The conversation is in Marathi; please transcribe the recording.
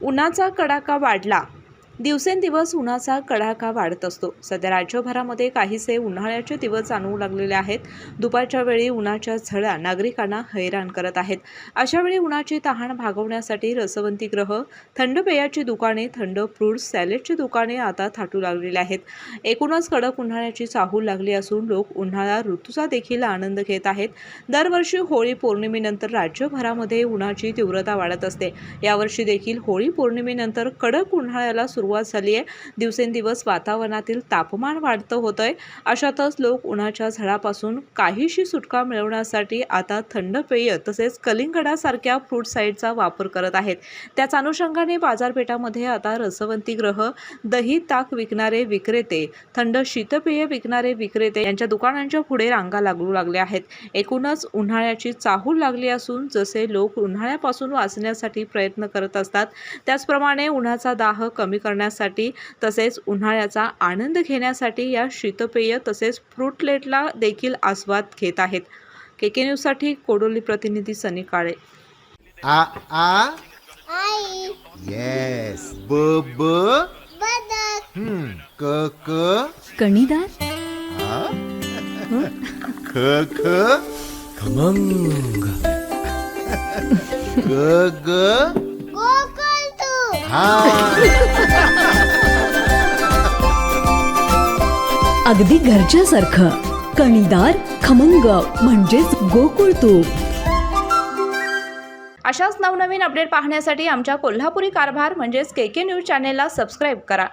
उन्हाचा कडाका वाढला। दिवसेंदिवस उन्हाचा कडाका वाढत असतो। सध्या राज्यभरामध्ये काहीसे उन्हाळ्याचे दिवस जाणवू लागलेले आहेत। दुपारच्या वेळी उन्हाच्या झळा नागरिकांना हैराण करत आहेत। अशा वेळी उन्हाची तहान भागवण्यासाठी रसवंतीगृह, थंड पेयाची दुकाने, थंड फ्रूट्स सॅलेडची दुकाने आता थाटू लागलेली आहेत। एकूणच कडक उन्हाळ्याची चाहूल लागली असून लोक उन्हाळा ऋतूचा देखील आनंद घेत आहेत। दरवर्षी होळी पौर्णिमेनंतर राज्यभरामध्ये उन्हाची तीव्रता वाढत असते। यावर्षी देखील होळी पौर्णिमेनंतर कडक उन्हाळ्याला सुरुवात झाली आहे। दिवसेंदिवस वातावरणातील तापमान वाढतं होतंय। अशातच लोक उन्हाच्या झळापासून काहीशी सुटका मिळवण्यासाठी आता थंड पेय तसेच कलिंगडासारख्या फ्रूट साइडचा वापर करत आहेत। त्याच अनुषंगाने बाजारपेठामध्ये आता रसवंतीगृह, दही ताक विकणारे विक्रेते, थंड शीतपेय विकणारे विक्रेते यांच्या दुकानांच्या पुढे रांगा लागू लागल्या आहेत। एकूणच उन्हाळ्याची चाहूल लागली असून जसे लोक उन्हाळ्यापासून वाचण्यासाठी प्रयत्न करत असतात, त्याचप्रमाणे उन्हाचा दाह कमी करण्यासाठी तसेच उन्हाळ्याचा आनंद घेण्यासाठी या शीतपेय तसेच फ्रूटलेटला देखील आस्वाद घेत आहेत। केके न्यूज साठी कोडोली प्रतिनिधी सनी काळे। आ आ आई येस ब ब बदक क क कणीदार, आ ख ख खमंग, ग ग गोकुळ तू हा अगदी घरच्यासारखं कणीदार खमंग म्हणजेच गोकुळ तूप। अशाच नवनवीन अपडेट पाहण्यासाठी आमच्या कोल्हापुरी कारभार म्हणजेच केके न्यूज चॅनेलला सबस्क्राईब करा।